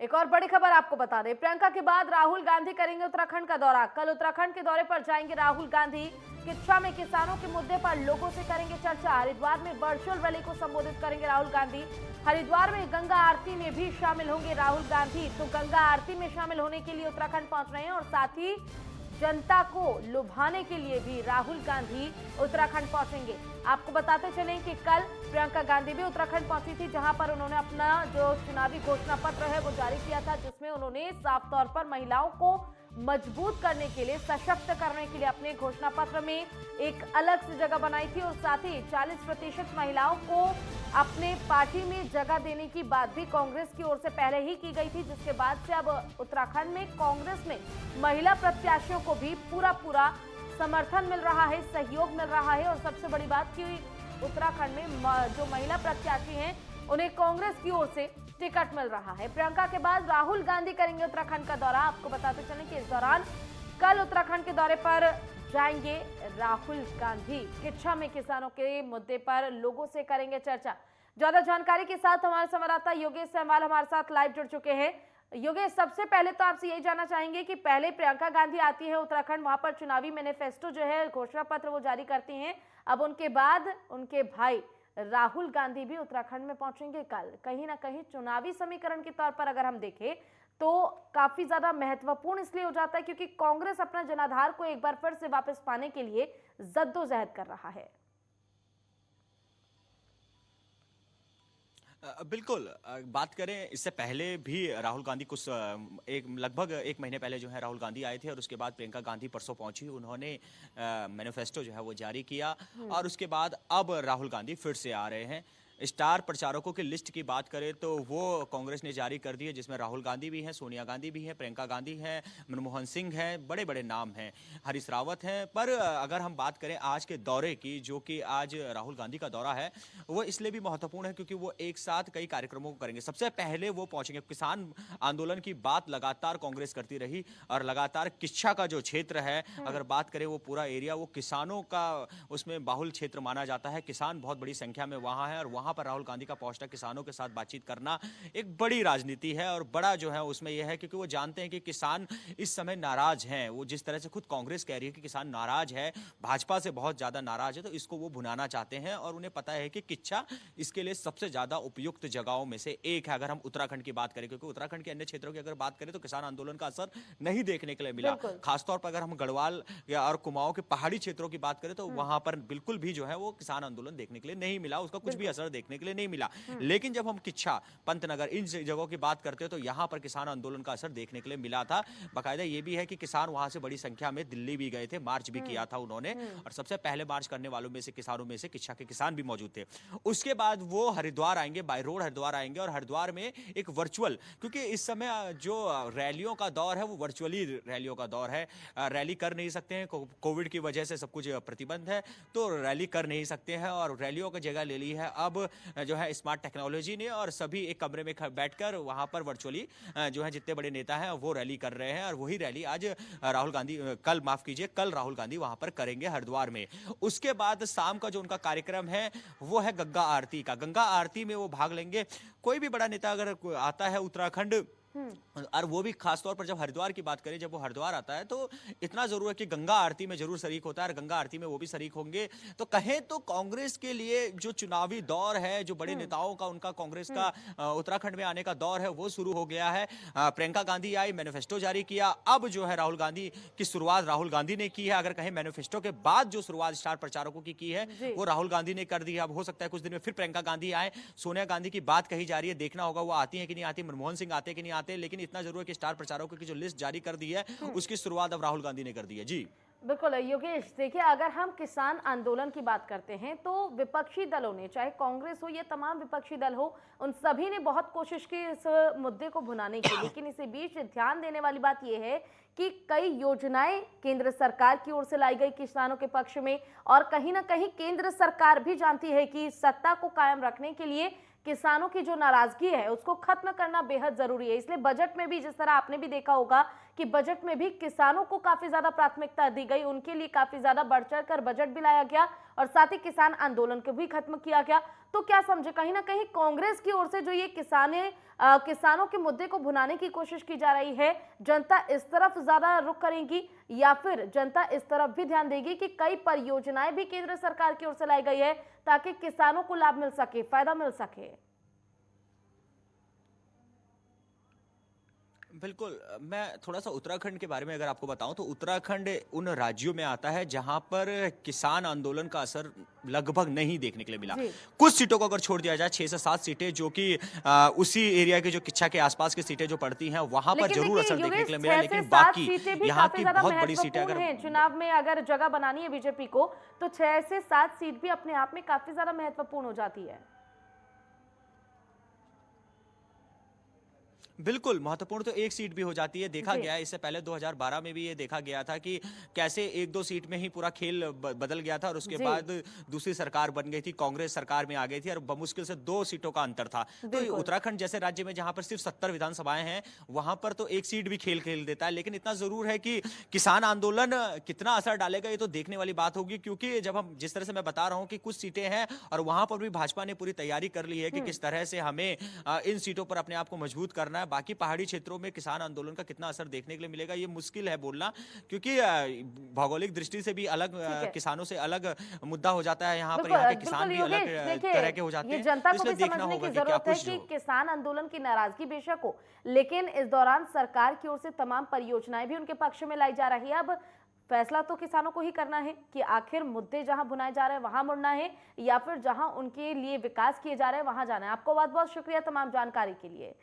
एक और बड़ी खबर आपको बता दें, प्रियंका के बाद राहुल गांधी करेंगे उत्तराखंड का दौरा। कल उत्तराखंड के दौरे पर जाएंगे राहुल गांधी। किच्छा में किसानों के मुद्दे पर लोगों से करेंगे चर्चा। हरिद्वार में वर्चुअल रैली को संबोधित करेंगे राहुल गांधी। हरिद्वार में गंगा आरती में भी शामिल होंगे राहुल गांधी। तो गंगा आरती में शामिल होने के लिए उत्तराखंड पहुंच रहे हैं और साथ ही जनता को लुभाने के लिए भी राहुल गांधी उत्तराखंड पहुंचेंगे। आपको बताते चलें कि कल प्रियंका गांधी भी उत्तराखंड पहुंची थी, जहां पर उन्होंने अपना जो चुनावी घोषणा पत्र है वो जारी किया था, जिसमें उन्होंने साफ तौर पर महिलाओं को मजबूत करने के लिए, सशक्त करने के लिए अपने घोषणा पत्र में एक अलग से जगह बनाई थी और साथ ही 40% महिलाओं को अपने पार्टी में जगह देने की बात भी कांग्रेस की ओर से पहले ही की गई थी, जिसके बाद से अब उत्तराखंड में कांग्रेस में महिला प्रत्याशियों को भी पूरा समर्थन मिल रहा है, सहयोग मिल रहा है। और सबसे बड़ी बात कि उत्तराखंड में जो महिला प्रत्याशी हैं उन्हें कांग्रेस की ओर से टिकट मिल रहा है। प्रियंका के बाद राहुल गांधी करेंगे उत्तराखंड का दौरा। आपको बताते चलें कि इस दौरान कल उत्तराखंड के दौरे पर जाएंगे राहुल गांधी। किच्छा में किसानों के मुद्दे पर लोगों से करेंगे चर्चा। ज्यादा जानकारी के साथ हमारे संवाददाता योगेश सहवाल हमारे साथ लाइव जुड़ चुके हैं। योगेश, सबसे पहले तो आपसे यही जानना चाहेंगे कि पहले प्रियंका गांधी आती है उत्तराखंड, वहां पर चुनावी मैनिफेस्टो जो है, घोषणा पत्र वो जारी करती हैं। अब उनके बाद उनके भाई राहुल गांधी भी उत्तराखंड में पहुंचेंगे कल। कहीं ना कहीं चुनावी समीकरण के तौर पर अगर हम देखें तो काफी ज्यादा महत्वपूर्ण इसलिए हो जाता है क्योंकि कांग्रेस अपना जनाधार को एक बार फिर से वापस पाने के लिए जद्दोजहद कर रहा है। बिल्कुल। बात करें इससे पहले भी राहुल गांधी कुछ लगभग एक महीने पहले जो है राहुल गांधी आए थे और उसके बाद प्रियंका गांधी परसों पहुंची। उन्होंने मैनिफेस्टो जो है वो जारी किया और उसके बाद अब राहुल गांधी फिर से आ रहे हैं। स्टार प्रचारकों की लिस्ट की बात करें तो वो कांग्रेस ने जारी कर दी है, जिसमें राहुल गांधी भी हैं, सोनिया गांधी भी हैं, प्रियंका गांधी हैं, मनमोहन सिंह हैं, बड़े बड़े नाम हैं, हरीश रावत हैं। पर अगर हम बात करें आज के दौरे की, जो कि आज राहुल गांधी का दौरा है, वो इसलिए भी महत्वपूर्ण है क्योंकि वो एक साथ कई कार्यक्रमों को करेंगे। सबसे पहले वो पहुंचेंगे, किसान आंदोलन की बात लगातार कांग्रेस करती रही और लगातार किच्छा का जो क्षेत्र है, अगर बात करें वो पूरा एरिया वो किसानों का उसमें बाहुल क्षेत्र माना जाता है। किसान बहुत बड़ी संख्या में वहां है और वहां पर राहुल गांधी का पहुंचना, किसानों के साथ बातचीत करना एक बड़ी राजनीति है और बड़ा जो है उसमें यह है क्योंकि वो जानते हैं कि किसान इस समय नाराज हैं। वो जिस तरह से खुद कांग्रेस कह रही है कि किसान नाराज है, भाजपा से बहुत ज्यादा नाराज है, तो इसको वो भुनाना चाहते हैं और उन्हें पता है कि किच्छा इसके लिए सबसे ज्यादा उपयुक्त जगहों में से एक है। अगर हम उत्तराखंड की बात करें, क्योंकि उत्तराखंड के अन्य क्षेत्रों की अगर बात करें तो किसान आंदोलन का असर नहीं देखने के लिए मिला। खासतौर पर अगर हम गढ़वाल या और कुमाऊं के पहाड़ी क्षेत्रों की बात करें तो वहां पर बिल्कुल भी जो है वो किसान आंदोलन देखने के लिए नहीं मिला, उसका कुछ भी असर देखने के लिए नहीं मिला। लेकिन जब हम किच्छा, पंतनगर, इन जगहों की बात करते हैं तो यहां पर किसान आंदोलन का असर देखने के लिए मिला था। बाकायदा ये भी है कि किसान वहां से बड़ी संख्या में दिल्ली भी गए थे, मार्च भी किया था उन्होंने और सबसे पहले मार्च करने वालों में से, किसानों में से किच्छा के किसान भी मौजूद थे। उसके बाद वो हरिद्वार आएंगे, बाय रोड हरिद्वार आएंगे और हरिद्वार में एक वर्चुअल, क्योंकि इस समय जो रैलियों का दौर है वो वर्चुअली रैलियों का दौर है। रैली कर नहीं सकते हैं, कोविड की वजह से सब कुछ प्रतिबंध है, तो रैली कर नहीं सकते हैं और रैलियों की जगह ले ली है अब जो है स्मार्ट टेक्नोलॉजी ने और सभी एक कमरे में बैठकर वहां पर वर्चुअली जो है जितने बड़े नेता हैं वो रैली कर रहे हैं और वही रैली आज राहुल गांधी कल राहुल गांधी वहां पर करेंगे हरिद्वार में। उसके बाद शाम का जो उनका कार्यक्रम है वो है गंगा आरती का। गंगा आरती में वो भाग लेंगे। कोई भी बड़ा नेता अगर आता है उत्तराखंड और वो भी खासतौर पर जब हरिद्वार की बात करें, जब वो हरिद्वार आता है तो इतना जरूर है कि गंगा आरती में जरूर शरीक होता है और गंगा आरती में वो भी शरीक होंगे। तो कहें तो कांग्रेस के लिए जो चुनावी दौर है, जो बड़े नेताओं का, उनका कांग्रेस का उत्तराखंड में आने का दौर है वो शुरू हो गया है। प्रियंका गांधी आई, मैनिफेस्टो जारी किया, अब जो है राहुल गांधी की शुरुआत राहुल गांधी ने की है। अगर कहें मैनिफेस्टो के बाद जो शुरुआत स्टार प्रचारकों की है वो राहुल गांधी ने कर दी है। अब हो सकता है कुछ दिन में फिर प्रियंका गांधी आए। सोनिया गांधी की बात कही जा रही है, देखना होगा वो आती है कि नहीं आती, मनमोहन सिंह आते कि नहीं आते, लेकिन इतना जरूर है कि स्टार प्रचारकों की जो लिस्ट जारी कर दी है उसकी शुरुआत अब राहुल गांधी ने कर दी है। जी बिल्कुल योगेश, देखिए अगर हम किसान आंदोलन की बात करते हैं तो विपक्षी दलों ने, चाहे कांग्रेस हो या तमाम विपक्षी दल हो, उन सभी ने बहुत कोशिश की इस मुद्दे को भुनाने की। लेकिन इसी बीच ध्यान देने वाली बात यह है कि कई योजनाएं केंद्र सरकार की ओर से लाई गई किसानों के पक्ष में और कहीं ना कहीं केंद्र सरकार भी जानती है कि सत्ता को कायम रखने के लिए किसानों की जो नाराजगी है उसको खत्म करना बेहद जरूरी है। इसलिए बजट में भी, जिस तरह आपने भी देखा होगा कि बजट में भी किसानों को काफी ज्यादा प्राथमिकता दी गई, उनके लिए काफी ज्यादा बढ़ चढ़कर बजट भी लाया गया और साथ ही किसान आंदोलन को भी खत्म किया गया। तो क्या समझे, कहीं ना कहीं कांग्रेस की ओर से जो ये किसानों के मुद्दे को भुनाने की कोशिश की जा रही है, जनता इस तरफ ज्यादा रुख करेगी या फिर जनता इस तरफ भी ध्यान देगी कि कई परियोजनाएं भी केंद्र सरकार की ओर से लाई गई है ताकि किसानों को लाभ मिल सके, फायदा मिल सके? बिल्कुल। मैं थोड़ा सा उत्तराखंड के बारे में अगर आपको बताऊं तो उत्तराखंड उन राज्यों में आता है जहां पर किसान आंदोलन का असर लगभग नहीं देखने के लिए मिला। जी। कुछ सीटों को अगर छोड़ दिया जाए, 6 से 7 सीटें जो कि उसी एरिया के जो किच्छा के आसपास की सीटें जो पड़ती हैं वहां पर लेकिन जरूर देखिए असर देखने योगेश, के लिए मिला, 6 लेकिन से 7 बाकी सीटें भी यहाँ काफी की ज्यादा बहुत बड़ी सीटें महत्वपूर्ण अगर हैं। चुनाव में अगर जगह बनानी है बीजेपी को तो 6 से 7 सीट भी अपने आप में काफी ज्यादा महत्वपूर्ण हो जाती है। बिल्कुल, महत्वपूर्ण तो एक सीट भी हो जाती है। देखा जी। गया है इससे पहले 2012 में भी ये देखा गया था कि कैसे 1-2 सीट में ही पूरा खेल बदल गया था और उसके जी। बाद दूसरी सरकार बन गई थी, कांग्रेस सरकार में आ गई थी और बमुश्किल से 2 सीटों का अंतर था। तो बिल्कुल। उत्तराखंड जैसे राज्य में जहां पर सिर्फ 70 विधानसभाएं हैं, वहां पर तो एक सीट भी खेल खेल देता है। लेकिन इतना जरूर है कि किसान आंदोलन कितना असर डालेगा ये तो देखने वाली बात होगी, क्योंकि जब हम जिस तरह से मैं बता रहा हूं कि कुछ सीटें हैं और वहां पर भी भाजपा ने पूरी तैयारी कर ली है कि किस तरह से हमें इन सीटों पर अपने आप को मजबूत करना है। बाकी पहाड़ी क्षेत्रों में किसान आंदोलन का कितना असर देखने के लिए मिलेगा ये मुश्किल है बोलना, क्योंकि भौगोलिक दृष्टि से भी अलग किसानों से अलग मुद्दा हो जाता है। यहाँ पर यहाँ के किसान भी अलग तरह के हो जाते ये हैं। जनता को इसलिए भी देखना समझने होगा की कि क्या जरूरत है कुछ कि जो किसान आंदोलन की नाराजगी बेशक हो, लेकिन इस दौरान सरकार की ओर से तमाम परियोजनाएं भी उनके पक्ष में लाई जा रही है। अब फैसला तो किसानों को ही करना है कि आखिर मुद्दे जहां भुनाए जा रहे हैं वहां मुड़ना है या फिर जहां उनके लिए विकास किए जा रहे हैं वहां जाना है। आपको बहुत बहुत शुक्रिया तमाम जानकारी के लिए।